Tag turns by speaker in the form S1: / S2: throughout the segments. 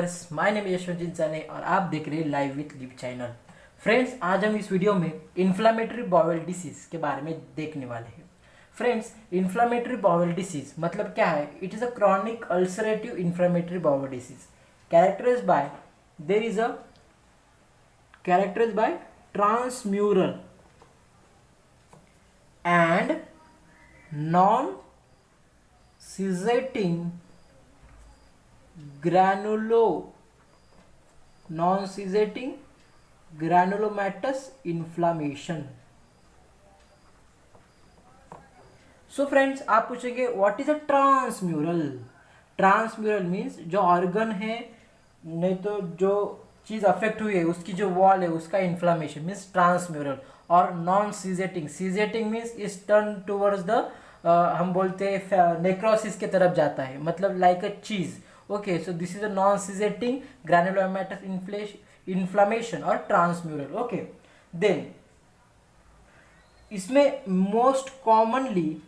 S1: Viewers, my name Yashwant चिंचाने और आप देख रहे हैं live with live channel. Friends, आज हम इस वीडियो में इन्फ्लामेटरी बाउल डिसीज के बारे में देखने वाले हैं। फ्रेंड्स, इन्फ्लामेटरी बाउल डिसीज मतलब क्या है? It is a chronic ulcerative inflammatory bowel disease characterized by transmural and non-scissating granulomatous inflammation। So friends, आप पूछेंगे what is a transmural. Transmural means जो ऑर्गन है, नहीं तो जो चीज अफेक्ट हुई है उसकी जो वॉल है उसका इन्फ्लामेशन मीन्स ट्रांसम्यूरल। और non caseating, caseating means is turn towards the हम बोलते हैं नेक्रोसिस के तरफ जाता है, मतलब like a cheese. Okay, so this is a non caseating granulomatous inflammation और ट्रांसम्यूरल। ओके, देन इसमें मोस्ट कॉमनली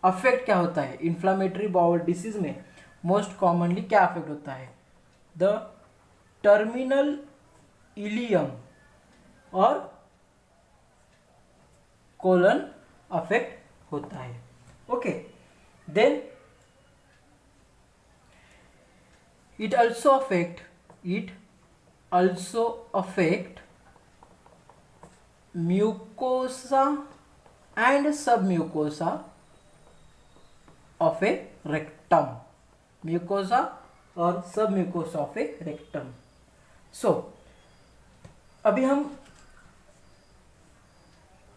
S1: अफेक्ट क्या होता है? इन्फ्लामेटरी बाउल डिसीज में मोस्ट कॉमनली क्या अफेक्ट होता है? द टर्मिनल इलियम और कोलन अफेक्ट होता है। Okay, then it also affect mucosa and submucosa of a rectum, mucosa और submucosa of a rectum। so अभी हम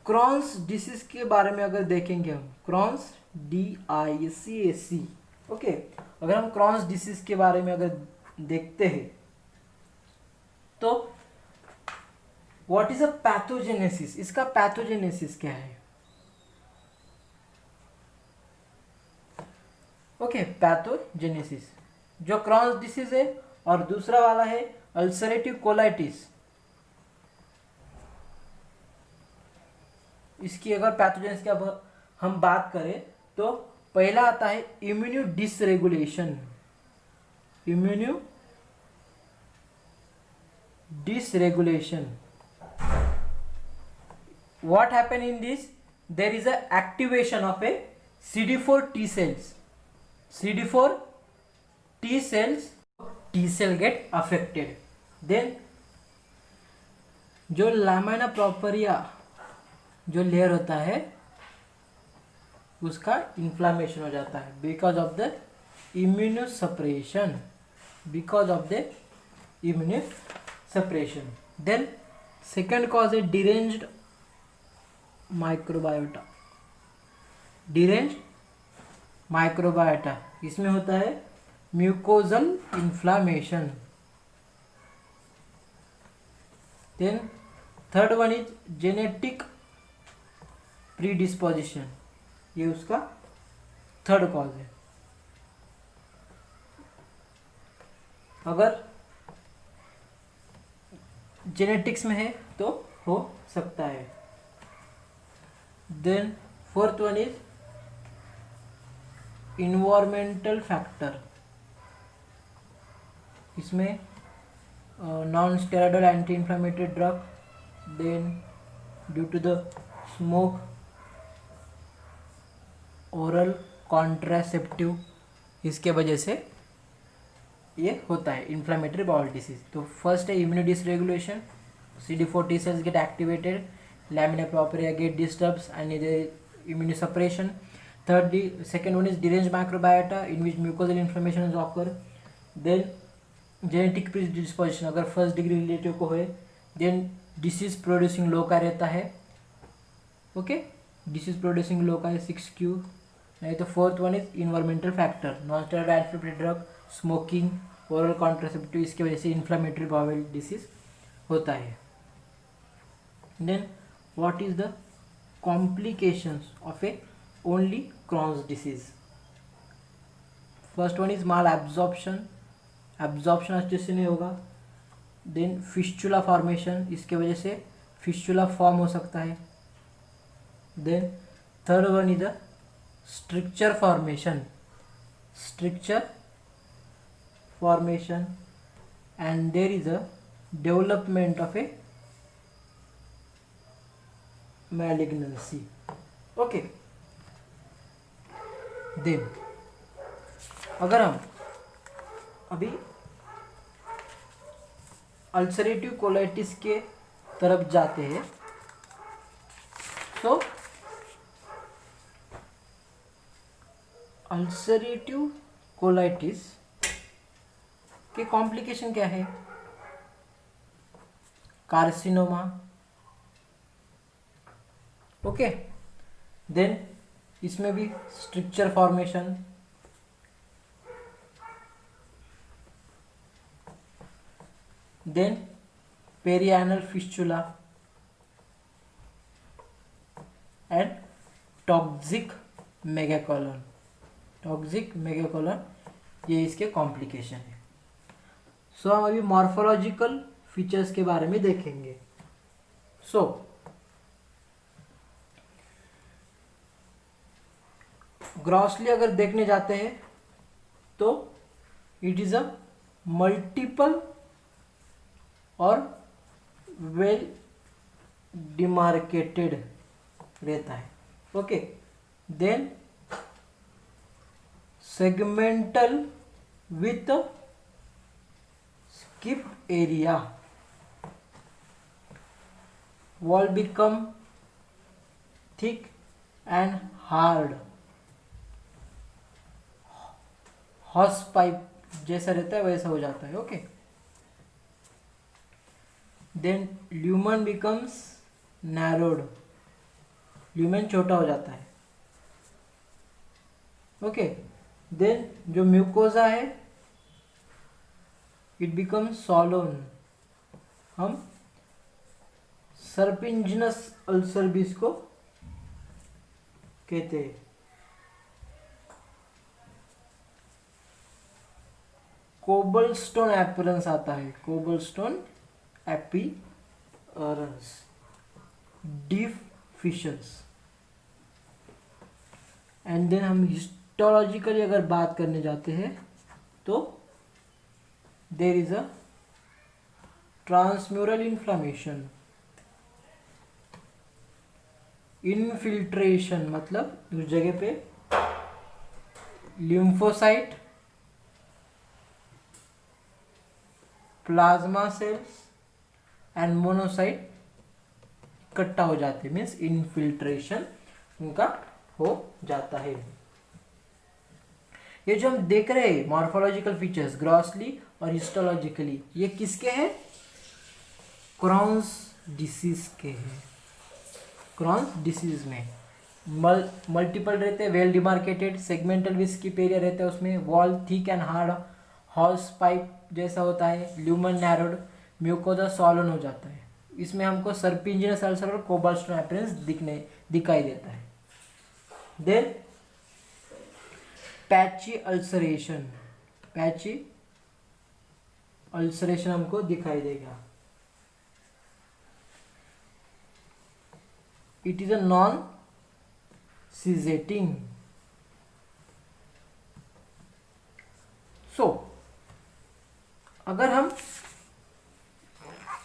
S1: क्रॉन्स डिसीज के बारे में अगर देखेंगे, हम क्रॉन्स DICAC। ओके, अगर हम क्रॉन्स डिसीज के बारे में अगर देखते हैं तो व्हाट इज अ पैथोजेनेसिस, इसका पैथोजेनेसिस क्या है? ओके, पैथोजेनेसिस जो क्रॉन्स डिसीज है, और दूसरा वाला है अल्सरेटिव कोलाइटिस। इसकी अगर पैथोजेनेसिस की अब हम बात करें तो पहला आता है immuno dysregulation. Immuno dysregulation, what happen in this? There is a activation of a CD4 T cells. CD4 T cells get affected. Then जो लामिना प्रोपरिया जो लेयर होता है उसका इन्फ्लामेशन हो जाता है because of the immunosuppression, then second cause है deranged microbiota. इसमें होता है mucosal inflammation. Then third one is genetic predisposition, ये उसका थर्ड कॉज है। अगर जेनेटिक्स में है तो हो सकता है। Then fourth one is environmental factor. इसमें non steroidal anti inflammatory drug, then due to the smoke, oral contraceptive, इसके वजह से ये होता है इन्फ्लामेटरी बाउल डिसीज। तो फर्स्ट है immuno dysregulation, CD4 T cells get activated, lamina propria get disturbs and the immunosuppression. Second one is deranged microbiota in which mucosal inflammation is occur. Then genetic predisposition, अगर first degree relative को है, then disease producing लोका रहता है। Okay, disease producing लोका है 6Q। नहीं तो fourth one is environmental factor, non steroid anti drug, smoking, oral contraceptive, इसकी वजह से इन्फ्लामेटरी बाउल डिसीज होता है। Then what is the complications of a only Crohn's disease? First one is malabsorption अच्छे से नहीं होगा। देन फिस्चुला फॉर्मेशन, इसके वजह से फिस्चुला फॉर्म हो सकता है। Then third one is the structure formation, and there is a development of a malignancy. Okay, then अगर हम अभी अल्सरेटिव कोलाइटिस के तरफ जाते हैं तो अल्सरेटिव कोलाइटिस के कॉम्प्लिकेशन क्या है? कार्सिनोमा, ओके, देन इसमें भी structure formation, then perianal fistula and toxic megacolon. Toxic megacolon ये इसके कॉम्प्लिकेशन है. सो हम अभी मॉर्फोलॉजिकल फीचर्स के बारे में देखेंगे. सो ग्रॉसली अगर देखने जाते हैं तो इट इज अ मल्टीपल और वेल डिमार्केटेड रहता है. Okay, then segmental with skip area, wall become thick and hard, horse pipe जैसा रहता है वैसा हो जाता है. Okay, then lumen becomes narrowed, lumen छोटा हो जाता है. ओके, देन जो म्यूकोजा है इट बिकम्स सॉलोन. हम सर्पिंजिनस अल्सर भी इसको कहते हैं. कोबलस्टोन अपीयरेंस आता है, cobblestone appearance, deep fissures. And then हम हिस्टोलॉजिकली अगर बात करने जाते हैं तो there is a transmural inflammation, infiltration मतलब उस जगह पे lymphocyte, plasma cells and monocyte इकट्ठा हो जाते हैं, मीन्स इन्फिल्ट्रेशन उनका हो जाता है. ये जो हम देख रहे हैं मॉर्फोलॉजिकल फीचर्स ग्रॉसली और हिस्टोलॉजिकली, ये किसके हैं? क्रॉन्स डिसीज के हैं. क्रॉन्स डिसीज में मल्टीपल रहते हैं, वेल डिमार्केटेड, सेगमेंटल विस्किप एरिया रहता है, उसमें wall thick and hard, horse pipe जैसा होता है, ल्यूमन नैरोड, म्यूकोजा सॉलन हो जाता है. इसमें हमको सर्पिंजिनस अल्सर और कोबलस्टोन अपीयरेंस दिखाई देता है. Then patchy ulceration, patchy ulceration हमको दिखाई देगा. It is a non caseating. So अगर हम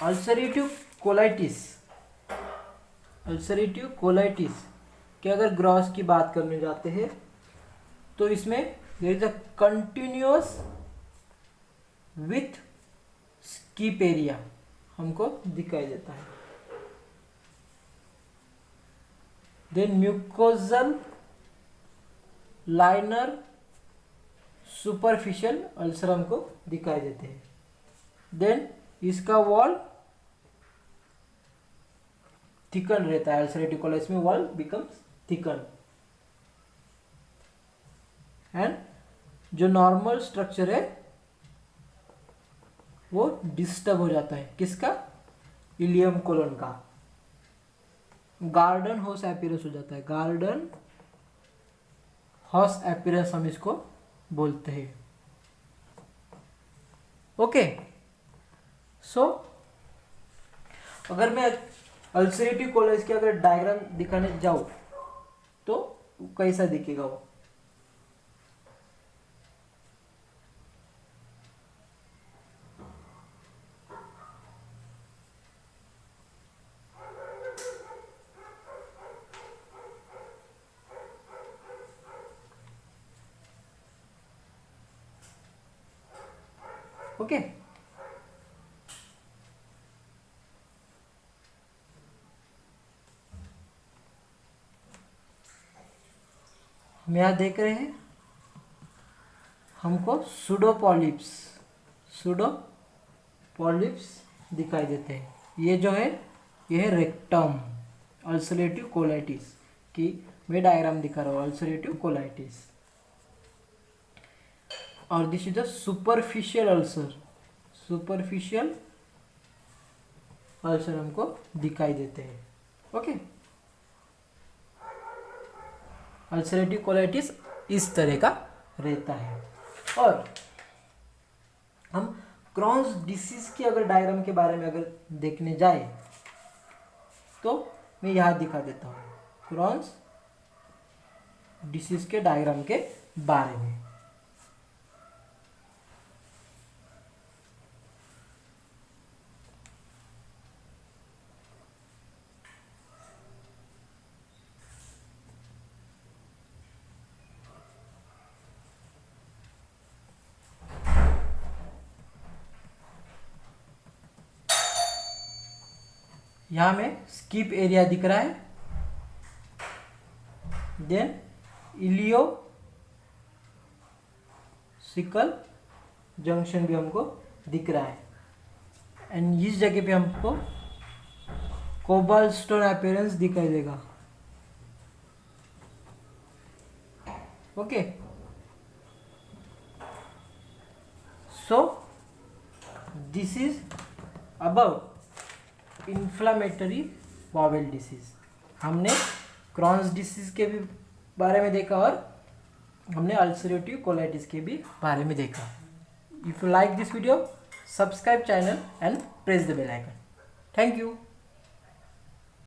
S1: अल्सरेटिव कोलाइटिस के अगर ग्रॉस की बात करने जाते हैं तो इसमें there is a continuous with skip area हमको दिखाई देता है. Then mucosal liner superficial ulcer हमको दिखाई देते हैं. देन इसका वॉल थिकन रहता है, अल्सरेटिव कोलाइटिस में वॉल बिकम्स थिकन. एंड जो नॉर्मल स्ट्रक्चर है वो डिस्टर्ब हो जाता है. किसका? इलियम कोलन का. गार्डन हॉर्स अपीयरेंस हो जाता है, गार्डन हॉर्स अपीयरेंस हम इसको बोलते हैं. ओके, सो अगर मैं अल्सरेटिव कोलाइटिस की अगर डायग्राम दिखाने जाऊं तो कैसा दिखेगा वो? ओके। हम यहाँ देख रहे हैं, हमको सूडोपॉलिप्स दिखाई देते हैं। ये जो है ये है रेक्टम, अल्सरेटिव कोलाइटिस की मैं डायग्राम दिखा रहा हूँ, अल्सरेटिव कोलाइटिस। और this is the superficial ulcer हमको दिखाई देते हैं। ओके, अल्सरेटिव कोलाइटिस इस तरह का रहता है। और हम क्रॉन्स डिसीज की अगर डायग्राम के बारे में अगर देखने जाए तो मैं यहाँ दिखा देता हूँ क्रॉन्स डिसीज के डायग्राम के बारे में। यहाँ में स्किप एरिया दिख रहा है, देन इलियोसिकल जंक्शन भी हमको दिख रहा है, एंड इस जगह पे हमको कोबाल्टस्टोन अपीयरेंस दिखाई देगा। Okay, so this is about inflammatory bowel disease. हमने क्रॉन्स डिसीज के भी बारे में देखा और हमने अल्सरेटिव कोलाइटिस के भी बारे में देखा। If you like this video, subscribe channel and press the bell icon. Thank you.